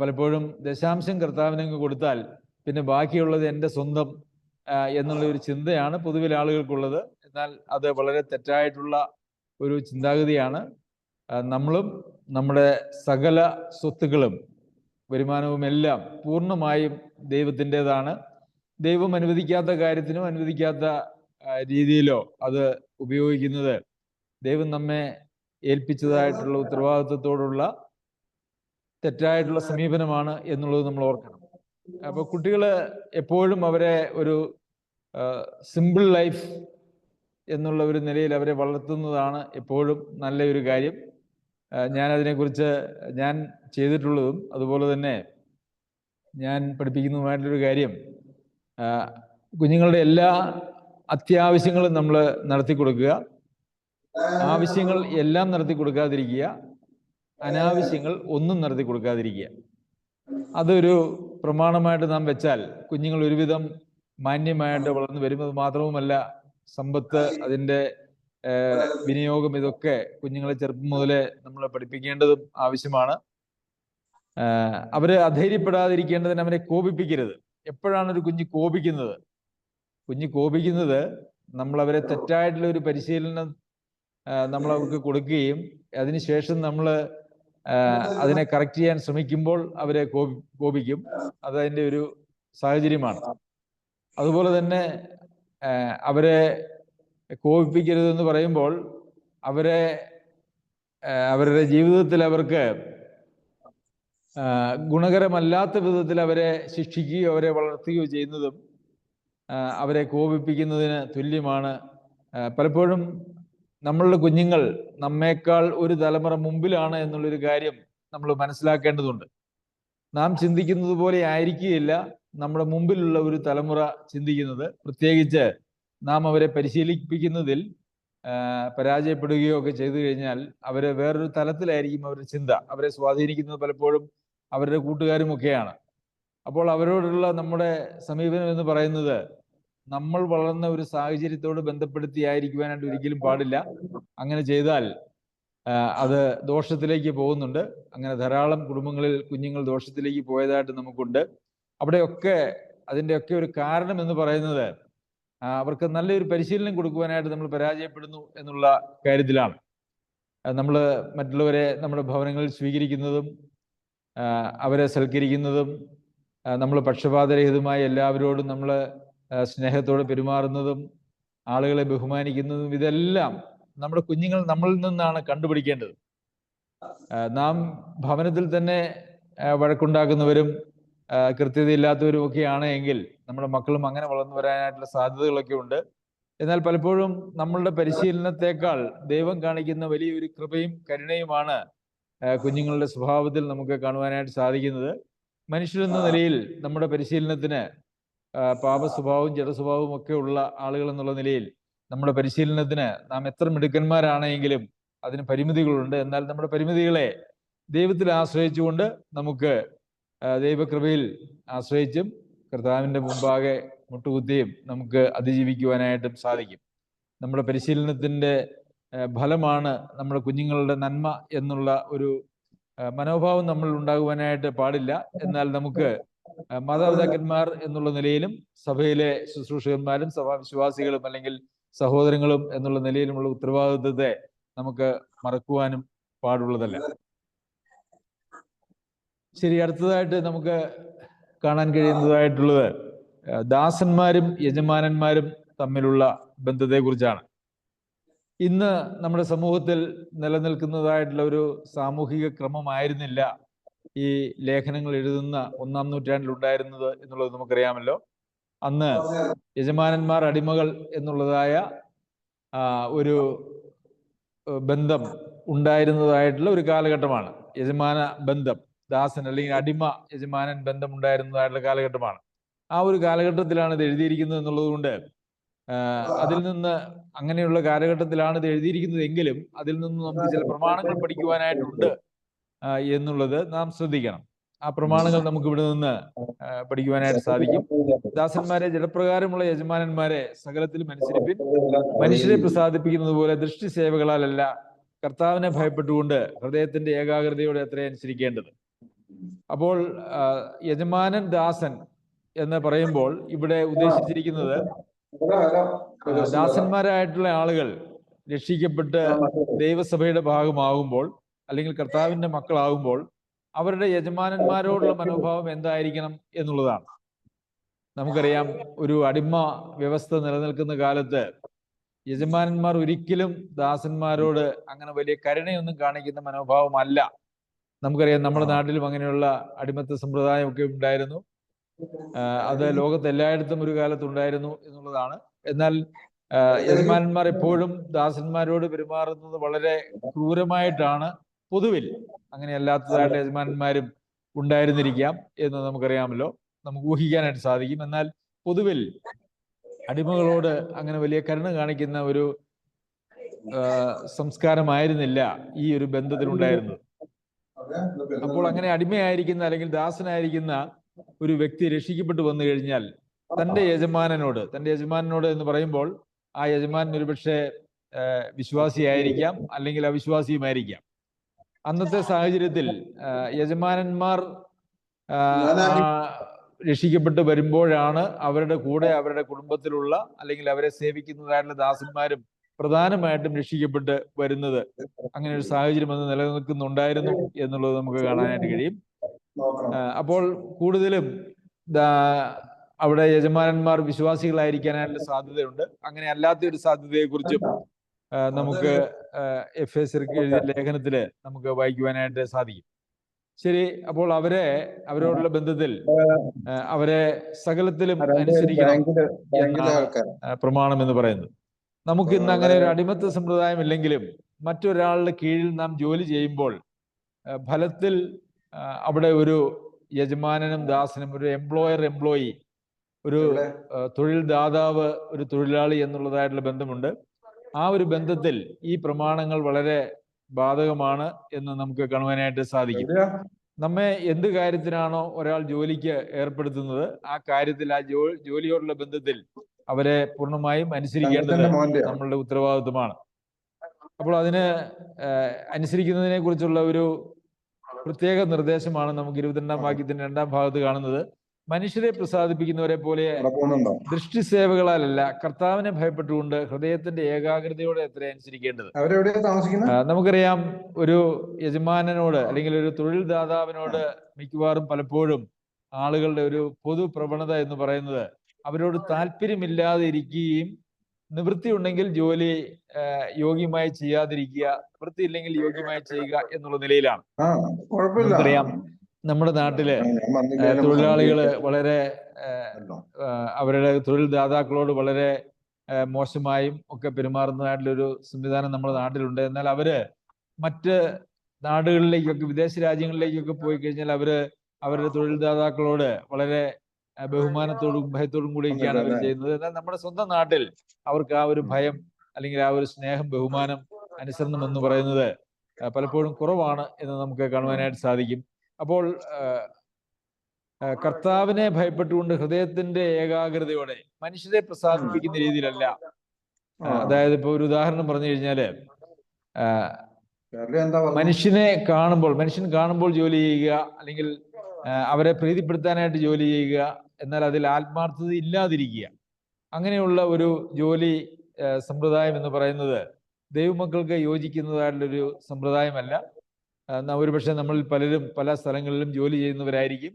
പലപ്പോഴും ദശാംശം കർത്താവിനങ്ങ് കൊടുത്താൽ പിന്നെ ബാക്കിയുള്ളത് എൻ്റെ സ്വന്തം എന്നുള്ള ഒരു ചിന്തയാണ് പൊതുവിൽ ആളുകൾക്കുള്ളത്. എന്നാൽ അത് വളരെ തെറ്റായിട്ടുള്ള ഒരു ചിന്താഗതിയാണ്. നമ്മളും നമ്മുടെ സകല സ്വത്തുക്കളും വരുമാനവും എല്ലാം പൂർണ്ണമായും ദൈവത്തിൻ്റെതാണ്. ദൈവം അനുവദിക്കാത്ത കാര്യത്തിനോ അനുവദിക്കാത്ത രീതിയിലോ അത് ഉപയോഗിക്കുന്നത് ദൈവം നമ്മെ ഏൽപ്പിച്ചതായിട്ടുള്ള ഉത്തരവാദിത്വത്തോടുള്ള തെറ്റായിട്ടുള്ള സമീപനമാണ് എന്നുള്ളത് നമ്മൾ ഓർക്കണം. അപ്പോൾ കുട്ടികൾ എപ്പോഴും അവരെ ഒരു സിമ്പിൾ ലൈഫ് എന്നുള്ള ഒരു നിലയിൽ അവരെ വളർത്തുന്നതാണ് എപ്പോഴും നല്ലൊരു കാര്യം. ഞാനതിനെക്കുറിച്ച് ഞാൻ ചെയ്തിട്ടുള്ളതും അതുപോലെ തന്നെ ഞാൻ പഠിപ്പിക്കുന്നതുമായിട്ടുള്ളൊരു കാര്യം, കുഞ്ഞുങ്ങളുടെ എല്ലാ അത്യാവശ്യങ്ങളും നമ്മൾ നടത്തി കൊടുക്കുക. ആവശ്യങ്ങൾ എല്ലാം നടത്തി കൊടുക്കാതിരിക്കുക, അനാവശ്യങ്ങൾ ഒന്നും നടത്തി കൊടുക്കാതിരിക്കുക. അതൊരു പ്രമാണമായിട്ട് നാം വെച്ചാൽ കുഞ്ഞുങ്ങൾ ഒരുവിധം മാന്യമായിട്ട് വളർന്നു വരും. അത് മാത്രവുമല്ല, സമ്പത്ത്, അതിൻ്റെ വിനിയോഗം, ഇതൊക്കെ കുഞ്ഞുങ്ങളെ ചെറുപ്പം മുതലേ നമ്മൾ പഠിപ്പിക്കേണ്ടതും ആവശ്യമാണ്. അവര് അധൈര്യപ്പെടാതിരിക്കേണ്ടതിന് അവരെ കോപിപ്പിക്കരുത്. എപ്പോഴാണ് ഒരു കുഞ്ഞ് കോപിക്കുന്നത്? കുഞ്ഞ് കോപിക്കുന്നത് നമ്മൾ അവരെ തെറ്റായിട്ടുള്ള ഒരു പരിശീലനം നമ്മൾ അവർക്ക് കൊടുക്കുകയും അതിനുശേഷം നമ്മൾ അതിനെ കറക്റ്റ് ചെയ്യാൻ ശ്രമിക്കുമ്പോൾ അവരെ കോപിക്കും. അതതിൻ്റെ ഒരു സാഹചര്യമാണ്. അതുപോലെ തന്നെ അവരെ കോപിപ്പിക്കരുതെന്ന് പറയുമ്പോൾ അവരുടെ ജീവിതത്തിൽ അവർക്ക് ഗുണകരമല്ലാത്ത വിധത്തിൽ അവരെ ശിക്ഷിക്കുകയോ അവരെ വളർത്തുകയോ ചെയ്യുന്നതും അവരെ കോപിപ്പിക്കുന്നതിന് തുല്യമാണ്. പലപ്പോഴും നമ്മളുടെ കുഞ്ഞുങ്ങൾ നമ്മേക്കാൾ ഒരു തലമുറ മുമ്പിലാണ് എന്നുള്ളൊരു കാര്യം നമ്മൾ മനസ്സിലാക്കേണ്ടതുണ്ട്. നാം ചിന്തിക്കുന്നത് പോലെ ആയിരിക്കുകയില്ല നമ്മുടെ മുമ്പിലുള്ള ഒരു തലമുറ ചിന്തിക്കുന്നത്. പ്രത്യേകിച്ച് നാം അവരെ പരിശീലിപ്പിക്കുന്നതിൽ പരാജയപ്പെടുകയോ ഒക്കെ ചെയ്തു കഴിഞ്ഞാൽ അവർ വേറൊരു തലത്തിലായിരിക്കും അവരുടെ ചിന്ത. അവരെ സ്വാധീനിക്കുന്നത് പലപ്പോഴും അവരുടെ കൂട്ടുകാരുമൊക്കെയാണ്. അപ്പോൾ അവരോടുള്ള നമ്മുടെ സമീപനം എന്ന് പറയുന്നത് നമ്മൾ വളർന്ന ഒരു സാഹചര്യത്തോട് ബന്ധപ്പെടുത്തിയായിരിക്കുവാനായിട്ട് ഒരിക്കലും പാടില്ല. അങ്ങനെ ചെയ്താൽ അത് ദോഷത്തിലേക്ക് പോകുന്നുണ്ട്. അങ്ങനെ ധാരാളം കുടുംബങ്ങളിൽ കുഞ്ഞുങ്ങൾ ദോഷത്തിലേക്ക് പോയതായിട്ട് നമുക്കുണ്ട്. അവിടെയൊക്കെ അതിൻ്റെയൊക്കെ ഒരു കാരണം എന്ന് പറയുന്നത് അവർക്ക് നല്ലൊരു പരിശീലനം കൊടുക്കുവാനായിട്ട് നമ്മൾ പരാജയപ്പെടുന്നു എന്നുള്ള കാര്യത്തിലാണ്. നമ്മൾ മറ്റുള്ളവരെ നമ്മുടെ ഭവനങ്ങളിൽ സ്വീകരിക്കുന്നതും അവരെ സൽക്കരിക്കുന്നതും നമ്മൾ പക്ഷപാതരഹിതമായി എല്ലാവരോടും നമ്മൾ സ്നേഹത്തോടെ പെരുമാറുന്നതും ആളുകളെ ബഹുമാനിക്കുന്നതും ഇതെല്ലാം നമ്മുടെ കുഞ്ഞുങ്ങൾ നമ്മളിൽ നിന്നാണ് കണ്ടുപിടിക്കേണ്ടത്. നാം ഭവനത്തിൽ തന്നെ വഴക്കുണ്ടാക്കുന്നവരും കൃത്യതയില്ലാത്തവരും ഒക്കെയാണ് എങ്കിൽ നമ്മുടെ മക്കളും അങ്ങനെ വളർന്നു വരാനായിട്ടുള്ള സാധ്യതകളൊക്കെ ഉണ്ട്. എന്നാൽ പലപ്പോഴും നമ്മളുടെ പരിശീലനത്തെക്കാൾ ദൈവം കാണിക്കുന്ന വലിയൊരു കൃപയും കരുണയുമാണ് കുഞ്ഞുങ്ങളുടെ സ്വഭാവത്തിൽ നമുക്ക് കാണുവാനായിട്ട് സാധിക്കുന്നത്. മനുഷ്യരെന്ന നിലയിൽ നമ്മുടെ പരിശീലനത്തിന് പാപ സ്വഭാവവും ജഡസ്വഭാവവും ഒക്കെ ഉള്ള ആളുകൾ എന്നുള്ള നിലയിൽ നമ്മുടെ പരിശീലനത്തിന് നാം എത്ര മിടുക്കന്മാരാണെങ്കിലും അതിന് പരിമിതികളുണ്ട്. എന്നാൽ നമ്മുടെ പരിമിതികളെ ദൈവത്തിൽ ആശ്രയിച്ചുകൊണ്ട് നമുക്ക് ദൈവകൃപയിൽ ആശ്രയിച്ചും കർത്താവിൻ്റെ മുമ്പാകെ മുട്ടുകുത്തിയും നമുക്ക് അതിജീവിക്കുവാനായിട്ടും സാധിക്കും. നമ്മുടെ പരിശീലനത്തിൻ്റെ ഫലമാണ് നമ്മുടെ കുഞ്ഞുങ്ങളുടെ നന്മ എന്നുള്ള ഒരു മനോഭാവം നമ്മൾ ഉണ്ടാകുവാനായിട്ട് പാടില്ല. എന്നാൽ നമുക്ക് മാതാപിതാക്കന്മാർ എന്നുള്ള നിലയിലും സഭയിലെ ശുശ്രൂഷകന്മാരും സഭാവിശ്വാസികളും അല്ലെങ്കിൽ സഹോദരങ്ങളും എന്നുള്ള നിലയിലുമുള്ള ഉത്തരവാദിത്വത്തെ നമുക്ക് മറക്കുവാനും പാടുള്ളതല്ല. ശരി, അടുത്തതായിട്ട് നമുക്ക് കാണാൻ കഴിയുന്നതായിട്ടുള്ളത് ദാസന്മാരും യജമാനന്മാരും തമ്മിലുള്ള ബന്ധത്തെക്കുറിച്ചാണ്. ഇന്ന് നമ്മുടെ സമൂഹത്തിൽ നിലനിൽക്കുന്നതായിട്ടുള്ള ഒരു സാമൂഹിക ക്രമമായിരുന്നില്ല ഈ ലേഖനങ്ങൾ എഴുതുന്ന 1-ാം നൂറ്റാണ്ടിൽ ഉണ്ടായിരുന്നത് എന്നുള്ളത് നമുക്കറിയാമല്ലോ. അന്ന് യജമാനന്മാർ അടിമകൾ എന്നുള്ളതായ ഒരു ബന്ധം ഉണ്ടായിരുന്നതായിട്ടുള്ള ഒരു കാലഘട്ടമാണ്. യജമാന ബന്ധം, ദാസൻ അല്ലെങ്കിൽ അടിമ യജമാനൻ ബന്ധം ഉണ്ടായിരുന്നതായിട്ടുള്ള കാലഘട്ടമാണ്. ആ ഒരു കാലഘട്ടത്തിലാണ് ഇത് എഴുതിയിരിക്കുന്നത് എന്നുള്ളത് കൊണ്ട് അതിൽ നിന്ന്, അങ്ങനെയുള്ള കാലഘട്ടത്തിലാണ് ഇത് എഴുതിയിരിക്കുന്നതെങ്കിലും അതിൽ നിന്ന് നമുക്ക് ചില പ്രമാണങ്ങൾ പഠിക്കുവാനായിട്ടുണ്ട് എന്നുള്ളത് നാം ശ്രദ്ധിക്കണം. ആ പ്രമാണങ്ങൾ നമുക്ക് ഇവിടെ നിന്ന് പഠിക്കുവാനായിട്ട് സാധിക്കും. ദാസന്മാരെ ജഡപ്രകാരമുള്ള യജമാനന്മാരെ സകലത്തിലും അനുസരിപ്പിൻ, മനുഷ്യരെ പ്രസാദിപ്പിക്കുന്നത് പോലെ ദൃഷ്ടി സേവകളാലല്ല, കർത്താവിനെ ഭയപ്പെട്ടുകൊണ്ട് ഹൃദയത്തിന്റെ ഏകാഗ്രതയോടെ അത്രേ അനുസരിക്കേണ്ടത്. അപ്പോൾ യജമാനൻ ദാസൻ എന്ന് പറയുമ്പോൾ ഇവിടെ ഉദ്ദേശിച്ചിരിക്കുന്നത് ദാസന്മാരായിട്ടുള്ള ആളുകൾ രക്ഷിക്കപ്പെട്ട് ദൈവസഭയുടെ ഭാഗമാകുമ്പോൾ അല്ലെങ്കിൽ കർത്താവിന്റെ മക്കളാകുമ്പോൾ അവരുടെ യജമാനന്മാരോടുള്ള മനോഭാവം എന്തായിരിക്കണം എന്നുള്ളതാണ്. നമുക്കറിയാം, ഒരു അടിമ വ്യവസ്ഥ നിലനിൽക്കുന്ന കാലത്ത് യജമാനന്മാർ ഒരിക്കലും ദാസന്മാരോട് അങ്ങനെ വലിയ കരുണയൊന്നും കാണിക്കുന്ന മനോഭാവമല്ല. നമുക്കറിയാം, നമ്മുടെ നാട്ടിലും അങ്ങനെയുള്ള അടിമത്ത സമ്പ്രദായമൊക്കെ ഉണ്ടായിരുന്നു. അത് ലോകത്ത് എല്ലായിടത്തും ഒരു കാലത്ത് ഉണ്ടായിരുന്നു എന്നുള്ളതാണ്. എന്നാൽ യജമാനന്മാർ എപ്പോഴും ദാസന്മാരോട് പെരുമാറുന്നത് വളരെ ക്രൂരമായിട്ടാണ്. പൊതുവിൽ അങ്ങനെ അല്ലാത്തതായിട്ട് യജമാനന്മാരും ഉണ്ടായിരുന്നിരിക്കാം എന്ന് നമുക്കറിയാമല്ലോ, നമുക്ക് ഊഹിക്കാനായിട്ട് സാധിക്കും. എന്നാൽ പൊതുവിൽ അടിമകളോട് അങ്ങനെ വലിയ കരുണ കാണിക്കുന്ന ഒരു സംസ്കാരമായിരുന്നില്ല ഈ ഒരു ബന്ധത്തിലുണ്ടായിരുന്നത്. അപ്പോൾ അങ്ങനെ അടിമയായിരിക്കുന്ന അല്ലെങ്കിൽ ദാസനായിരിക്കുന്ന ഒരു വ്യക്തി രക്ഷിക്കപ്പെട്ടു വന്നു കഴിഞ്ഞാൽ തൻ്റെ യജമാനനോട് എന്ന് പറയുമ്പോൾ ആ യജമാനൻ ഒരുപക്ഷെ വിശ്വാസിയായിരിക്കാം അല്ലെങ്കിൽ അവിശ്വാസിയുമായിരിക്കാം. അന്നത്തെ സാഹചര്യത്തിൽ യജമാനന്മാർ രക്ഷിക്കപ്പെട്ട് വരുമ്പോഴാണ് അവരുടെ കൂടെ അവരുടെ കുടുംബത്തിലുള്ള അല്ലെങ്കിൽ അവരെ സേവിക്കുന്നതായിട്ടുള്ള ദാസന്മാരും പ്രധാനമായിട്ടും രക്ഷിക്കപ്പെട്ട് വരുന്നത്. അങ്ങനെ ഒരു സാഹചര്യം അന്ന് നിലനിൽക്കുന്നുണ്ടായിരുന്നു എന്നുള്ളത് നമുക്ക് കാണാനായിട്ട് കഴിയും. അപ്പോൾ കൂടുതലും അവിടെ യജമാനന്മാർ വിശ്വാസികളായിരിക്കാനായിട്ടുള്ള സാധ്യതയുണ്ട്. അങ്ങനെ അല്ലാത്ത ഒരു സാധ്യതയെക്കുറിച്ചും നമുക്ക് എഫേസ്യർക്ക് എഴുതിയ ലേഖനത്തില് നമുക്ക് വായിക്കുവാനായിട്ട് സാധിക്കും. ശരി, അപ്പോൾ അവരോടുള്ള ബന്ധത്തിൽ അവരെ സകലത്തിലും അനുസരിക്കണം എന്നാണ് പ്രമാണം എന്ന് പറയുന്നത്. നമുക്ക് ഇന്ന് അങ്ങനെ ഒരു അടിമത്ത സമ്പ്രദായം ഇല്ലെങ്കിലും മറ്റൊരാളുടെ കീഴിൽ നാം ജോലി ചെയ്യുമ്പോൾ ഫലത്തിൽ അവിടെ ഒരു യജമാനനും ദാസനും, ഒരു എംപ്ലോയി, ഒരു തൊഴിൽ ദാതാവ്, ഒരു തൊഴിലാളി എന്നുള്ളതായിട്ടുള്ള ബന്ധമുണ്ട്. ആ ഒരു ബന്ധത്തിൽ ഈ പ്രമാണങ്ങൾ വളരെ ബാധകമാണ് എന്ന് നമുക്ക് കാണുവാനായിട്ട് സാധിക്കും. നമ്മെ എന്ത് കാര്യത്തിനാണോ ഒരാൾ ജോലിക്ക് ഏർപ്പെടുത്തുന്നത് ആ കാര്യത്തിൽ, ആ ജോലിയോടുള്ള ബന്ധത്തിൽ അവരെ പൂർണ്ണമായും അനുസരിക്കേണ്ടത് നമ്മളുടെ ഉത്തരവാദിത്വമാണ്. അപ്പോൾ അതിന് അനുസരിക്കുന്നതിനെ കുറിച്ചുള്ള ഒരു പ്രത്യേക നിർദ്ദേശമാണ് നമുക്ക് 22-ാം വാക്യത്തിന്റെ 2-ാം ഭാഗത്ത് കാണുന്നത്. മനുഷ്യരെ പ്രസാദിപ്പിക്കുന്നവരെ പോലെ ദൃഷ്ടി സേവകളാലല്ല, കർത്താവിനെ ഭയപ്പെട്ടുകൊണ്ട് ഹൃദയത്തിന്റെ ഏകാഗ്രതയോടെ അത്ര അനുസരിക്കേണ്ടത്. നമുക്കറിയാം, ഒരു യജമാനനോട് അല്ലെങ്കിൽ ഒരു തൊഴിൽ ദാതാവിനോട് മിക്കവാറും പലപ്പോഴും ആളുകളുടെ ഒരു പൊതു പ്രവണത എന്ന് പറയുന്നത് അവരോട് താല്പര്യമില്ലാതെ ഇരിക്കുകയും നിവൃത്തി ഉണ്ടെങ്കിൽ ജോലി യോഗ്യമായി ചെയ്യാതിരിക്കുക, നിവൃത്തി ഇല്ലെങ്കിൽ യോഗ്യമായി ചെയ്യുക എന്നുള്ള നിലയിലാണ്. നമുക്കറിയാം, നമ്മുടെ നാട്ടില് തൊഴിലാളികള് വളരെ അവരുടെ തൊഴിൽ ദാതാക്കളോട് വളരെ മോശമായും ഒക്കെ പെരുമാറുന്നതായിട്ടുള്ളൊരു സംവിധാനം നമ്മുടെ നാട്ടിലുണ്ട്. എന്നാൽ അവര് മറ്റ് നാടുകളിലേക്കൊക്കെ, വിദേശ രാജ്യങ്ങളിലേക്കൊക്കെ പോയി കഴിഞ്ഞാൽ അവരുടെ തൊഴിൽ ദാതാക്കളോട് വളരെ ബഹുമാനത്തോടും ഭയത്തോടും കൂടിയൊക്കെയാണ് അവർ ചെയ്യുന്നത്. എന്നാൽ നമ്മുടെ സ്വന്തം നാട്ടിൽ അവർക്ക് ആ ഒരു ഭയം അല്ലെങ്കിൽ ആ ഒരു സ്നേഹം, ബഹുമാനം, അനുസരണം എന്ന് പറയുന്നത് പലപ്പോഴും കുറവാണ് എന്ന് നമുക്ക് കാണുവാനായിട്ട് സാധിക്കും. അപ്പോൾ കർത്താവിനെ ഭയപ്പെട്ടുകൊണ്ട് ഹൃദയത്തിന്റെ ഏകാഗ്രതയോടെ മനുഷ്യരെ പ്രസാദിപ്പിക്കുന്ന രീതിയിലല്ല. അതായത് ഇപ്പൊ ഒരു ഉദാഹരണം പറഞ്ഞു കഴിഞ്ഞാല്, മനുഷ്യൻ കാണുമ്പോൾ ജോലി ചെയ്യുക, അല്ലെങ്കിൽ അവരെ പ്രീതിപ്പെടുത്താനായിട്ട് ജോലി ചെയ്യുക, എന്നാൽ അതിൽ ആത്മാർത്ഥത ഇല്ലാതിരിക്കുക, അങ്ങനെയുള്ള ഒരു ജോലി സമ്പ്രദായം എന്ന് പറയുന്നത് ദൈവമക്കൾക്ക് യോജിക്കുന്നതായിട്ടുള്ളൊരു സമ്പ്രദായമല്ല. ഒരുപക്ഷെ നമ്മളിൽ പലരും പല സ്ഥലങ്ങളിലും ജോലി ചെയ്യുന്നവരായിരിക്കും.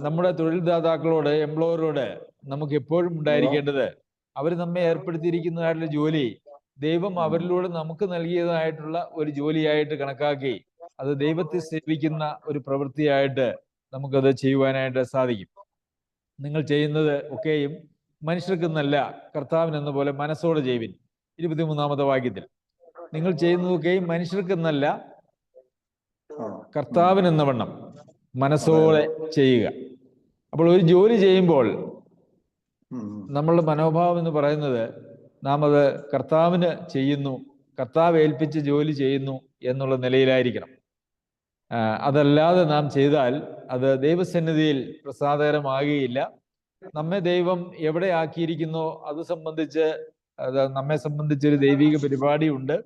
നമ്മുടെ തൊഴിൽദാതാക്കളോട്, എംപ്ലോയറോട് നമുക്ക് എപ്പോഴും ഉണ്ടായിരിക്കേണ്ടത്, അവർ നമ്മെ ഏർപ്പെടുത്തിയിരിക്കുന്നതായിട്ടുള്ള ജോലി ദൈവം അവരിലൂടെ നമുക്ക് നൽകിയതായിട്ടുള്ള ഒരു ജോലിയായിട്ട് കണക്കാക്കി അത് ദൈവത്തെ സേവിക്കുന്ന ഒരു പ്രവൃത്തിയായിട്ട് നമുക്കത് ചെയ്യുവാനായിട്ട് സാധിക്കും. നിങ്ങൾ ചെയ്യുന്നത് ഒക്കെയും മനുഷ്യർക്കെന്നല്ല, കർത്താവിനെന്ന പോലെ മനസ്സോടെ ചെയ്യുവിൻ. 23-ാമത്തെ വാക്യത്തിൽ, നിങ്ങൾ ചെയ്യുന്നതൊക്കെയും മനുഷ്യർക്കെന്നല്ല, കർത്താവിനെന്ന വണ്ണം മനസ്സോടെ ചെയ്യുക. അപ്പോൾ ഒരു ജോലി ചെയ്യുമ്പോൾ നമ്മളുടെ മനോഭാവം എന്ന് പറയുന്നത്, നാം അത് കർത്താവിന് ചെയ്യുന്നു, കർത്താവ് ഏൽപ്പിച്ച് ജോലി ചെയ്യുന്നു എന്നുള്ള നിലയിലായിരിക്കണം. അതല്ലാതെ നാം ചെയ്താൽ അത് ദൈവസന്നിധിയിൽ പ്രസാദകരമാകുകയില്ല. നമ്മെ ദൈവം എവിടെ ആക്കിയിരിക്കുന്നോ അത് സംബന്ധിച്ച്, നമ്മെ സംബന്ധിച്ചൊരു ദൈവിക പരിപാടിയുണ്ട്.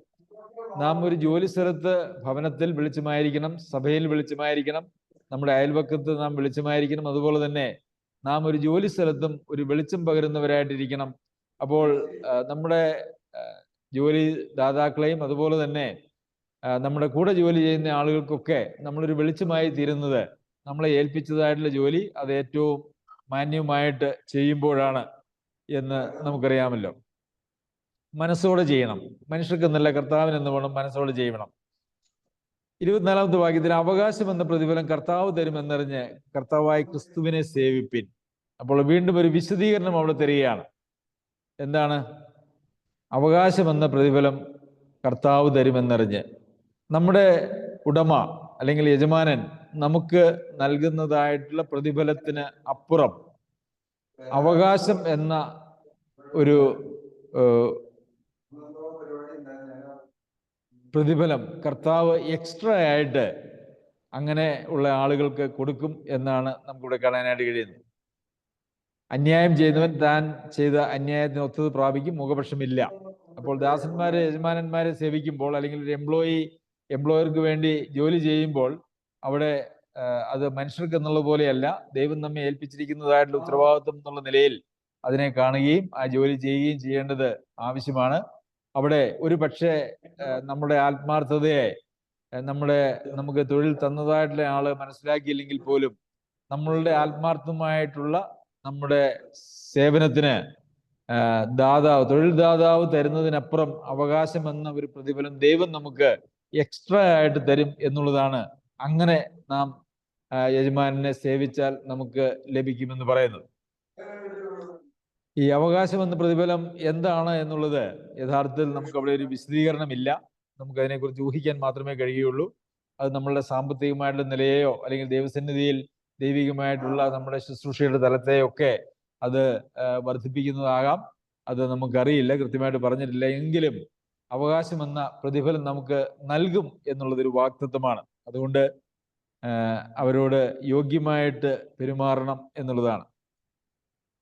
നാം ഒരു ജോലി സ്ഥലത്ത്, ഭവനത്തിൽ വെളിച്ചമായിരിക്കണം, സഭയിൽ വെളിച്ചമായിരിക്കണം, നമ്മുടെ അയൽവക്കത്ത് നാം വെളിച്ചമായിരിക്കണം. അതുപോലെ തന്നെ നാം ഒരു ജോലി സ്ഥലത്തും ഒരു വെളിച്ചം പകരുന്നവരായിട്ടിരിക്കണം. അപ്പോൾ നമ്മുടെ ജോലി ദാതാക്കളെയും അതുപോലെ തന്നെ നമ്മുടെ കൂടെ ജോലി ചെയ്യുന്ന ആളുകൾക്കൊക്കെ നമ്മളൊരു വെളിച്ചമായി തീരുന്നത് നമ്മളെ ഏൽപ്പിച്ചതായിട്ടുള്ള ജോലി അത് ഏറ്റവും മാന്യമായിട്ട് ചെയ്യുമ്പോഴാണ് എന്ന് നമുക്കറിയാമല്ലോ. മനസ്സോടെ ചെയ്യണം, മനുഷ്യർക്കെന്നല്ല കർത്താവിനെന്ന് വേണം മനസ്സോടെ ചെയ്യണം. 24-ാമത്തെ വാക്യത്തിൽ, അവകാശം എന്ന പ്രതിഫലം കർത്താവ് തരുമെന്നറിഞ്ഞ് കർത്താവായ ക്രിസ്തുവിനെ സേവിപ്പിൻ. അപ്പോൾ വീണ്ടും ഒരു വിശദീകരണം അവിടെ തരികയാണ്. എന്താണ് അവകാശം എന്ന പ്രതിഫലം കർത്താവ് തരുമെന്നറിഞ്ഞ്? നമ്മുടെ ഉടമ അല്ലെങ്കിൽ യജമാനൻ നമുക്ക് നൽകുന്നതായിട്ടുള്ള പ്രതിഫലത്തിന് അപ്പുറം അവകാശം എന്ന ഒരു പ്രതിഫലം കർത്താവ് എക്സ്ട്രാ ആയിട്ട് അങ്ങനെ ഉള്ള ആളുകൾക്ക് കൊടുക്കും എന്നാണ് നമുക്കിവിടെ കാണാനായിട്ട് കഴിയുന്നത്. അന്യായം ചെയ്യുന്നവൻ താൻ ചെയ്ത അന്യായത്തിന് ഒത്തത് പ്രാപിക്കും, മുഖപക്ഷമില്ല. അപ്പോൾ ദാസന്മാരെ യജമാനന്മാരെ സേവിക്കുമ്പോൾ, അല്ലെങ്കിൽ ഒരു എംപ്ലോയർക്ക് വേണ്ടി ജോലി ചെയ്യുമ്പോൾ, അവിടെ അത് മനുഷ്യർക്ക് എന്നുള്ള പോലെയല്ല, ദൈവം നമ്മെ ഏൽപ്പിച്ചിരിക്കുന്നതായിട്ടുള്ള ഉത്തരവാദിത്വം എന്നുള്ള നിലയിൽ അതിനെ കാണുകയും ആ ജോലി ചെയ്യുകയും ചെയ്യേണ്ടത് ആവശ്യമാണ്. അവിടെ ഒരു പക്ഷേ നമ്മുടെ ആത്മാർത്ഥതയെ നമുക്ക് തൊഴിൽ തന്നതായിട്ടുള്ള ആള് മനസ്സിലാക്കിയില്ലെങ്കിൽ പോലും നമ്മളുടെ ആത്മാർത്ഥമായിട്ടുള്ള നമ്മുടെ സേവനത്തിന് തൊഴിൽ ദാതാവ് തരുന്നതിനപ്പുറം അവകാശം എന്ന ഒരു പ്രതിഫലം ദൈവം നമുക്ക് എക്സ്ട്രാ ആയിട്ട് തരും എന്നുള്ളതാണ് അങ്ങനെ നാം യജമാനെ സേവിച്ചാൽ നമുക്ക് ലഭിക്കുമെന്ന് പറയുന്നത്. ഈ അവകാശം എന്ന പ്രതിഫലം എന്താണ് എന്നുള്ളത് യഥാർത്ഥത്തിൽ നമുക്ക് അവിടെ ഒരു വിശദീകരണമില്ല. നമുക്ക് അതിനെക്കുറിച്ച് ഊഹിക്കാൻ മാത്രമേ കഴിയുള്ളൂ. അത് നമ്മളുടെ സാമ്പത്തികമായിട്ടുള്ള നിലയെയോ അല്ലെങ്കിൽ ദൈവസന്നിധിയിൽ ദൈവികമായിട്ടുള്ള നമ്മുടെ ശുശ്രൂഷയുടെ തലത്തെയൊക്കെ അത് വർദ്ധിപ്പിക്കുന്നതാകാം. അത് നമുക്കറിയില്ല, കൃത്യമായിട്ട് പറഞ്ഞിട്ടില്ല. എങ്കിലും അവകാശം എന്ന പ്രതിഫലം നമുക്ക് നൽകും എന്നുള്ളതൊരു വാഗ്ദത്തമാണ്. അതുകൊണ്ട് അവരോട് യോഗ്യമായിട്ട് പെരുമാറണം എന്നുള്ളതാണ്.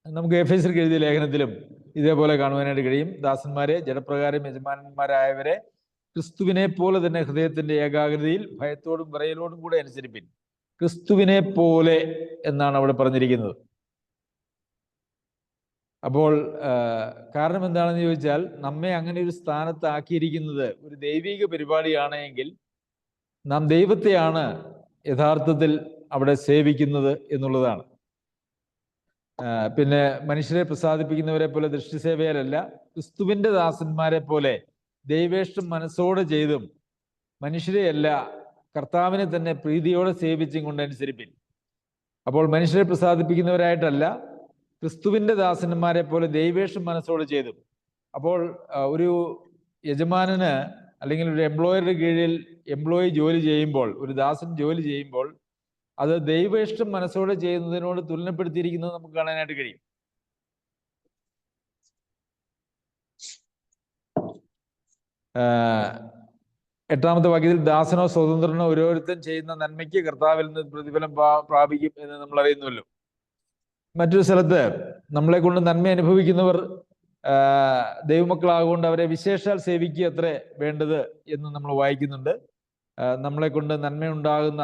നമുക്ക് എഫേസ്യർക്ക് എഴുതിയ ലേഖനത്തിലും ഇതേപോലെ കാണുവാനായിട്ട് കഴിയും. ദാസന്മാരെ ജഡപ്രകാരം യജമാനന്മാരായവരെ ക്രിസ്തുവിനെ പോലെ തന്നെ ഹൃദയത്തിന്റെ ഏകാഗ്രതയിൽ ഭയത്തോടും വിറയലോടും കൂടെ അനുസരിപ്പിൻ. ക്രിസ്തുവിനെ പോലെ എന്നാണ് അവിടെ പറഞ്ഞിരിക്കുന്നത്. അപ്പോൾ കാരണം എന്താണെന്ന് ചോദിച്ചാൽ, നമ്മെ അങ്ങനെ ഒരു സ്ഥാനത്ത് ആക്കിയിരിക്കുന്നത് ഒരു ദൈവിക പരിപാടിയാണ് എങ്കിൽ നാം ദൈവത്തെയാണ് യഥാർത്ഥത്തിൽ അവിടെ സേവിക്കുന്നത് എന്നുള്ളതാണ്. പിന്നെ മനുഷ്യരെ പ്രസാദിപ്പിക്കുന്നവരെ പോലെ ദൃഷ്ടിസേവയിലല്ല, ക്രിസ്തുവിന്റെ ദാസന്മാരെ പോലെ ദൈവേഷ്ടം മനസ്സോടെ ചെയ്തും മനുഷ്യരെയല്ല കർത്താവിനെ തന്നെ പ്രീതിയോടെ സേവിച്ചും കൊണ്ട് അനുസരിപ്പിൻ. അപ്പോൾ മനുഷ്യരെ പ്രസാദിപ്പിക്കുന്നവരായിട്ടല്ല, ക്രിസ്തുവിന്റെ ദാസന്മാരെ പോലെ ദൈവേഷ്ടം മനസ്സോടെ ചെയ്തും. അപ്പോൾ ഒരു യജമാനന് അല്ലെങ്കിൽ ഒരു എംപ്ലോയറുടെ കീഴിൽ എംപ്ലോയി ജോലി ചെയ്യുമ്പോൾ, ഒരു ദാസൻ ജോലി ചെയ്യുമ്പോൾ, അത് ദൈവേഷ്ടം മനസ്സോടെ ചെയ്യുന്നതിനോട് തുലനപ്പെടുത്തിയിരിക്കുന്നത് നമുക്ക് കാണാനായിട്ട് കഴിയും. 8-ാമത്തെ വാക്യത്തിൽ ദാസനോ സ്വതന്ത്രനോ ഓരോരുത്തൻ ചെയ്യുന്ന നന്മയ്ക്ക് കർത്താവിൽ നിന്ന് പ്രതിഫലം പ്രാപിക്കും എന്ന് നമ്മൾ അറിയുന്നുവല്ലോ. മറ്റൊരു സ്ഥലത്ത് നമ്മളെ കൊണ്ട് നന്മ അനുഭവിക്കുന്നവർ ദൈവമക്കളാകൊണ്ട് അവരെ വിശേഷാൽ സേവിക്കുക അത്രേ വേണ്ടത് എന്ന് നമ്മൾ വായിക്കുന്നുണ്ട്. നമ്മളെ കൊണ്ട് നന്മയുണ്ടാകുന്ന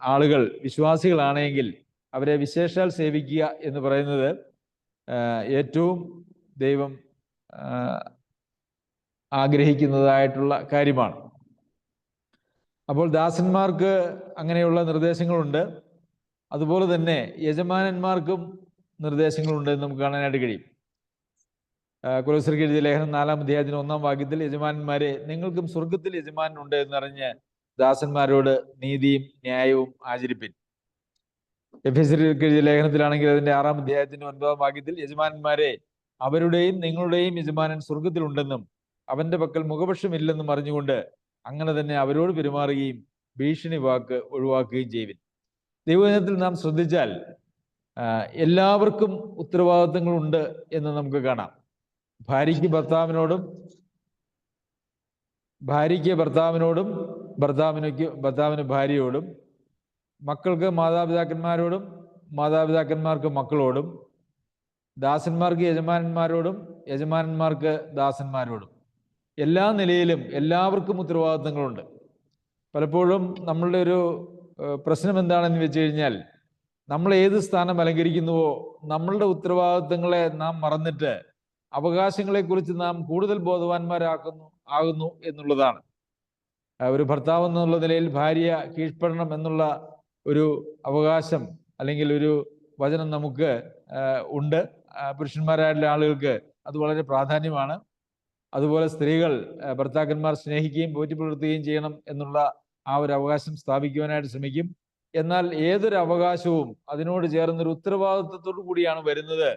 ആളുകൾ വിശ്വാസികളാണെങ്കിൽ അവരെ വിശേഷാൽ സേവിക്കുക എന്ന് പറയുന്നത് ഏറ്റവും ദൈവം ആഗ്രഹിക്കുന്നതായിട്ടുള്ള കാര്യമാണ്. അപ്പോൾ ദാസന്മാർക്ക് അങ്ങനെയുള്ള നിർദ്ദേശങ്ങളുണ്ട്. അതുപോലെ തന്നെ യജമാനന്മാർക്കും നിർദ്ദേശങ്ങളുണ്ട് എന്ന് നമുക്ക് കാണാനായിട്ട് കഴിയും. കൊലോസ്യർക്ക് എഴുതിയ ലേഖനം 4-ാം അധ്യായത്തിന് 1-ാം വാക്യത്തിൽ, യജമാനന്മാരെ നിങ്ങൾക്കും സ്വർഗത്തിൽ യജമാനുണ്ട് എന്നറിഞ്ഞ് ദാസന്മാരോട് നീതിയും ന്യായവും ആചരിപ്പിൻ. എഫെസ്യർക്ക് എഴുതിയ ലേഖനത്തിലാണെങ്കിൽ അതിന്റെ 6-ാം അധ്യായത്തിന്റെ 9-ാം വാക്യത്തിൽ, യജമാനന്മാരെ അവരുടെയും നിങ്ങളുടെയും യജമാനൻ സ്വർഗത്തിലുണ്ടെന്നും അവന്റെ പക്കൽ മുഖപക്ഷമില്ലെന്നും അറിഞ്ഞുകൊണ്ട് അങ്ങനെ തന്നെ അവരോട് പെരുമാറുകയും ഭീഷണി വാക്ക് ഒഴിവാക്കുകയും ചെയ്യുവിൻ. ദൈവവചനത്തിൽ നാം ശ്രദ്ധിച്ചാൽ എല്ലാവർക്കും ഉത്തരവാദിത്തങ്ങളുണ്ട് എന്ന് നമുക്ക് കാണാം. ഭാര്യയ്ക്ക് ഭർത്താവിനോടും, ഭർത്താവിന് ഭാര്യയോടും, മക്കൾക്ക് മാതാപിതാക്കന്മാരോടും, മാതാപിതാക്കന്മാർക്ക് മക്കളോടും, ദാസന്മാർക്ക് യജമാനന്മാരോടും, യജമാനന്മാർക്ക് ദാസന്മാരോടും, എല്ലാ നിലയിലും എല്ലാവർക്കും ഉത്തരവാദിത്തങ്ങളുണ്ട്. പലപ്പോഴും നമ്മളുടെ ഒരു പ്രശ്നം എന്താണെന്ന് വെച്ച് കഴിഞ്ഞാൽ, നമ്മൾ ഏത് സ്ഥാനം അലങ്കരിക്കുന്നുവോ നമ്മളുടെ ഉത്തരവാദിത്തങ്ങളെ നാം മറന്നിട്ട് അവകാശങ്ങളെക്കുറിച്ച് നാം കൂടുതൽ ബോധവാന്മാരാകുന്നു എന്നുള്ളതാണ്. ഒരു ഭർത്താവ് എന്നുള്ള നിലയിൽ ഭാര്യ കീഴ്പ്പെടണം എന്നുള്ള ഒരു അവകാശം അല്ലെങ്കിൽ ഒരു വചനം നമുക്ക് ഉണ്ട്. പുരുഷന്മാരായിട്ടുള്ള ആളുകൾക്ക് അത് വളരെ പ്രാധാന്യമാണ്. അതുപോലെ സ്ത്രീകൾ ഭർത്താക്കന്മാർ സ്നേഹിക്കുകയും പോറ്റി പുലർത്തുകയും ചെയ്യണം എന്നുള്ള ആ ഒരു അവകാശം സ്ഥാപിക്കുവാനായിട്ട് ശ്രമിക്കും. എന്നാൽ ഏതൊരു അവകാശവും അതിനോട് ചേർന്നൊരു ഉത്തരവാദിത്വത്തോടു കൂടിയാണ് വരുന്നത്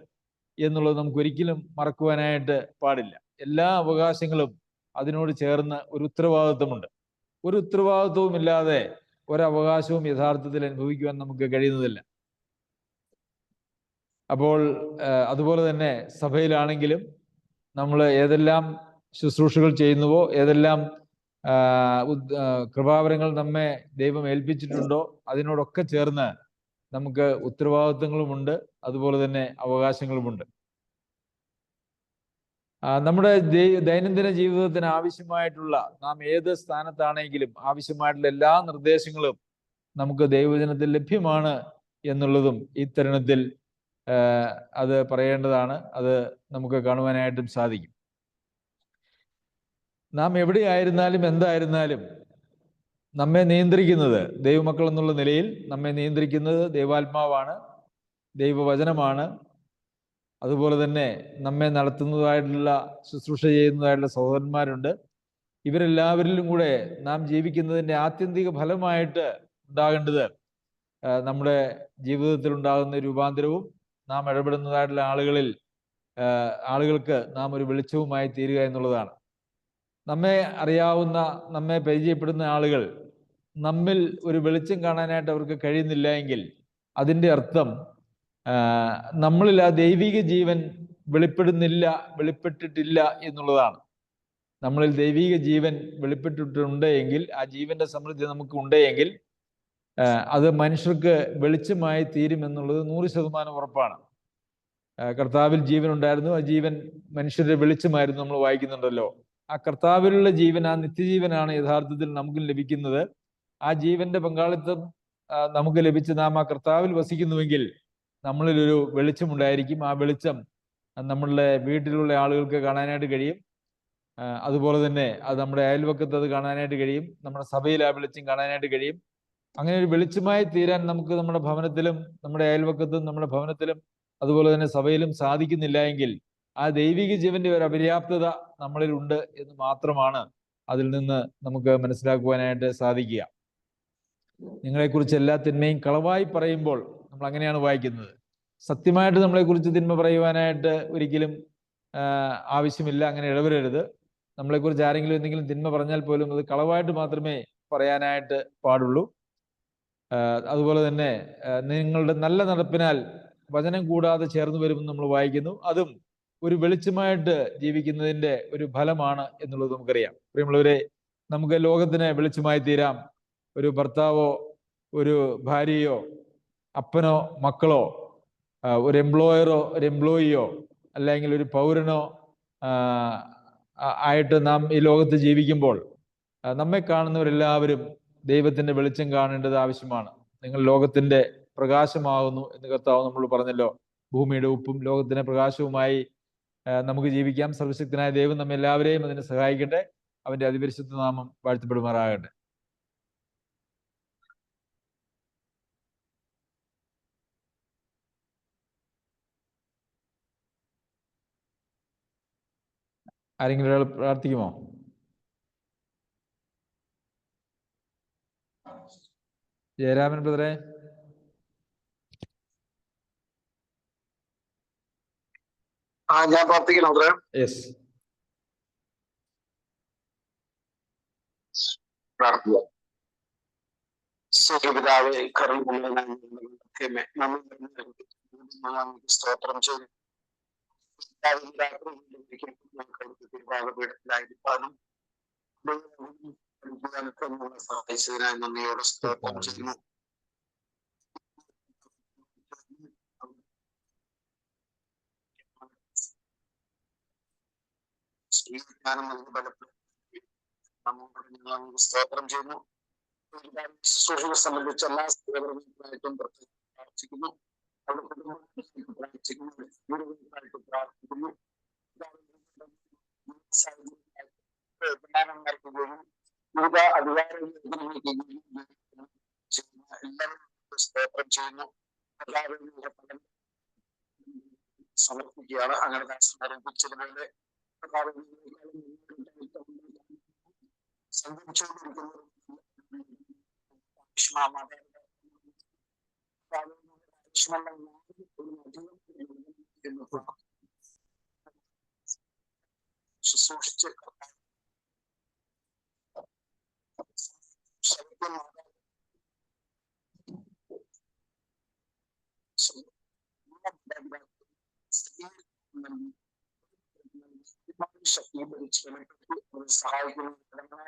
എന്നുള്ളത് നമുക്ക് ഒരിക്കലും മറക്കുവാനായിട്ട് പാടില്ല. എല്ലാ അവകാശങ്ങളും അതിനോട് ചേർന്ന് ഒരു ഉത്തരവാദിത്വമുണ്ട്. ഒരു ഉത്തരവാദിത്വവും ഇല്ലാതെ ഒരവകാശവും യഥാർത്ഥത്തിൽ അനുഭവിക്കുവാൻ നമുക്ക് കഴിയുന്നതില്ല. അപ്പോൾ അതുപോലെ തന്നെ സഭയിലാണെങ്കിലും നമ്മൾ ഏതെല്ലാം ശുശ്രൂഷകൾ ചെയ്യുന്നുവോ, ഏതെല്ലാം കൃപാവരങ്ങൾ നമ്മെ ദൈവം ഏൽപ്പിച്ചിട്ടുണ്ടോ അതിനോടൊക്കെ ചേർന്ന് നമുക്ക് ഉത്തരവാദിത്വങ്ങളുമുണ്ട്, അതുപോലെ തന്നെ അവകാശങ്ങളുമുണ്ട്. നമ്മുടെ ദൈനംദിന ജീവിതത്തിന് ആവശ്യമായിട്ടുള്ള, നാം ഏത് സ്ഥാനത്താണെങ്കിലും ആവശ്യമായിട്ടുള്ള എല്ലാ നിർദ്ദേശങ്ങളും നമുക്ക് ദൈവവചനത്തിൽ ലഭ്യമാണ് എന്നുള്ളതും ഈ തരുണത്തിൽ അത് പറയേണ്ടതാണ്. അത് നമുക്ക് കാണുവാനായിട്ടും സാധിക്കും. നാം എവിടെയായിരുന്നാലും എന്തായിരുന്നാലും നമ്മെ നിയന്ത്രിക്കുന്നത്, ദൈവമക്കൾ എന്നുള്ള നിലയിൽ നമ്മെ നിയന്ത്രിക്കുന്നത് ദൈവാത്മാവാണ്, ദൈവവചനമാണ്. അതുപോലെ തന്നെ നമ്മെ നടത്തുന്നതായിട്ടുള്ള, ശുശ്രൂഷ ചെയ്യുന്നതായിട്ടുള്ള സഹോദരന്മാരുണ്ട്. ഇവരെല്ലാവരിലും കൂടെ നാം ജീവിക്കുന്നതിൻ്റെ ആത്യന്തിക ഫലമായിട്ട് ഉണ്ടാകേണ്ടത് നമ്മുടെ ജീവിതത്തിൽ ഉണ്ടാകുന്ന രൂപാന്തരവും നാം ഇടപെടുന്നതായിട്ടുള്ള ആളുകൾക്ക് നാം ഒരു വെളിച്ചവുമായി തീരുക എന്നുള്ളതാണ്. നമ്മെ അറിയാവുന്ന, നമ്മെ പരിചയപ്പെടുന്ന ആളുകൾ നമ്മിൽ ഒരു വെളിച്ചം കാണാനായിട്ട് അവർക്ക് കഴിയുന്നില്ല എങ്കിൽ അതിൻ്റെ അർത്ഥം നമ്മളിൽ ആ ദൈവിക ജീവൻ വെളിപ്പെട്ടിട്ടില്ല എന്നുള്ളതാണ്. നമ്മളിൽ ദൈവിക ജീവൻ വെളിപ്പെട്ടിട്ടുണ്ട് എങ്കിൽ, ആ ജീവന്റെ സമൃദ്ധി നമുക്ക് ഉണ്ട് എങ്കിൽ അത് മനുഷ്യർക്ക് വെളിച്ചമായി തീരുമെന്നുള്ളത് 100% ഉറപ്പാണ്. കർത്താവിൽ ജീവൻ ഉണ്ടായിരുന്നു, ആ ജീവൻ മനുഷ്യരുടെ വെളിച്ചമായിരുന്നു നമ്മൾ വായിക്കുന്നുണ്ടല്ലോ. ആ കർത്താവിലുള്ള ജീവൻ, ആ നിത്യജീവനാണ് യഥാർത്ഥത്തിൽ നമുക്ക് ലഭിക്കുന്നത്. ആ ജീവന്റെ പങ്കാളിത്തം നമുക്ക് ലഭിച്ച് നാം ആ കർത്താവിൽ വസിക്കുന്നുവെങ്കിൽ നമ്മളിലൊരു വെളിച്ചമുണ്ടായിരിക്കും. ആ വെളിച്ചം നമ്മളുടെ വീട്ടിലുള്ള ആളുകൾക്ക് കാണാനായിട്ട് കഴിയും. അതുപോലെ തന്നെ അത് നമ്മുടെ അയൽവക്കത്ത് അത് കാണാനായിട്ട് കഴിയും. നമ്മുടെ സഭയിൽ ആ വെളിച്ചം കാണാനായിട്ട് കഴിയും. അങ്ങനെ ഒരു വെളിച്ചമായി തീരാൻ നമുക്ക് നമ്മുടെ ഭവനത്തിലും, നമ്മുടെ അയൽവക്കത്തും, നമ്മുടെ ഭവനത്തിലും അതുപോലെ തന്നെ സഭയിലും സാധിക്കുന്നില്ല എങ്കിൽ ആ ദൈവിക ജീവന്റെ ഒരു അപര്യാപ്തത നമ്മളിൽ ഉണ്ട് എന്ന് മാത്രമാണ് അതിൽ നിന്ന് നമുക്ക് മനസ്സിലാക്കുവാനായിട്ട് സാധിക്കുക. നിങ്ങളെക്കുറിച്ച് എല്ലാ തിന്മയും കളവായി പറയുമ്പോൾ നമ്മൾ അങ്ങനെയാണ് വായിക്കുന്നത്. സത്യമായിട്ട് നമ്മളെക്കുറിച്ച് തിന്മ പറയുവാനായിട്ട് ഒരിക്കലും ആവശ്യമില്ല, അങ്ങനെ ഇടവരരുത്. നമ്മളെക്കുറിച്ച് ആരെങ്കിലും എന്തെങ്കിലും തിന്മ പറഞ്ഞാൽ പോലും അത് കളവായിട്ട് മാത്രമേ പറയാനായിട്ട് പാടുള്ളൂ. അതുപോലെ തന്നെ നിങ്ങളുടെ നല്ല നടപ്പിനാൽ വചനം കൂടാതെ ചേർന്ന് വരുമെന്ന് നമ്മൾ വായിക്കുന്നു. അതും ഒരു വെളിച്ചമായിട്ട് ജീവിക്കുന്നതിൻ്റെ ഒരു ഫലമാണ് എന്നുള്ളത് നമുക്കറിയാം. പ്രിയമുള്ളവരെ, നമുക്ക് ലോകത്തിന് വെളിച്ചമായി തീരാം. ഒരു ഭർത്താവോ ഒരു ഭാര്യയോ അപ്പനോ മക്കളോ ഒരു എംപ്ലോയറോ ഒരു എംപ്ലോയിയോ അല്ലെങ്കിൽ ഒരു പൗരനോ ആയിട്ട് നാം ഈ ലോകത്ത് ജീവിക്കുമ്പോൾ നമ്മെ കാണുന്നവരെല്ലാവരും ദൈവത്തിന്റെ വെളിച്ചം കാണേണ്ടത് ആവശ്യമാണ്. നിങ്ങൾ ലോകത്തിന്റെ പ്രകാശമാകുന്നു എന്ന് കർത്താവ് നമ്മൾ പറഞ്ഞല്ലോ. ഭൂമിയുടെ ഉപ്പും ലോകത്തിന്റെ പ്രകാശവുമായി നമുക്ക് ജീവിക്കാം. സർവശക്തനായ ദൈവം നമ്മെ എല്ലാവരെയും അതിനെ സഹായിക്കട്ടെ. അവന്റെ അതിപരിശുദ്ധ നാമം വാഴ്ത്തപ്പെടുമാറാകട്ടെ. ആരെങ്കിലും ഒരാൾ പ്രാർത്ഥിക്കുമോ? ജയരാമൻ ബ്രദറെ. ഞാൻ പ്രാർത്ഥിക്കണം ബ്രദറെ. യെസ്, പ്രാർത്ഥിക്കാം. സ്വർഗ്ഗപിതാവേ, കരുണയുള്ള സ്തോത്രം ചെയ്തു. തിരുവാതിരപീഠത്തിലായിരിക്കാനും സഹായിച്ചതിനായി നന്ദിയോടെ സ്തോത്രം ചെയ്യുന്നു. സ്തോത്രം ചെയ്യുന്നു. ശുശ്രൂഷയെ സംബന്ധിച്ച് എല്ലാ സേവനങ്ങൾക്കായിട്ടും പ്രാർത്ഥിക്കുന്നു. പ്രാർത്ഥിക്കുന്നു. വിവിധ അധികാരങ്ങൾക്ക് എല്ലാവരും സ്തോത്രം ചെയ്യുന്നു. എല്ലാവരും സമർപ്പിക്കുകയാണ്. അങ്ങനെ ആരംഭിച്ചതുപോലെ ശുശ്രൂഷിച്ച് ശക്തി സഹായിക്കുന്ന എല്ലാ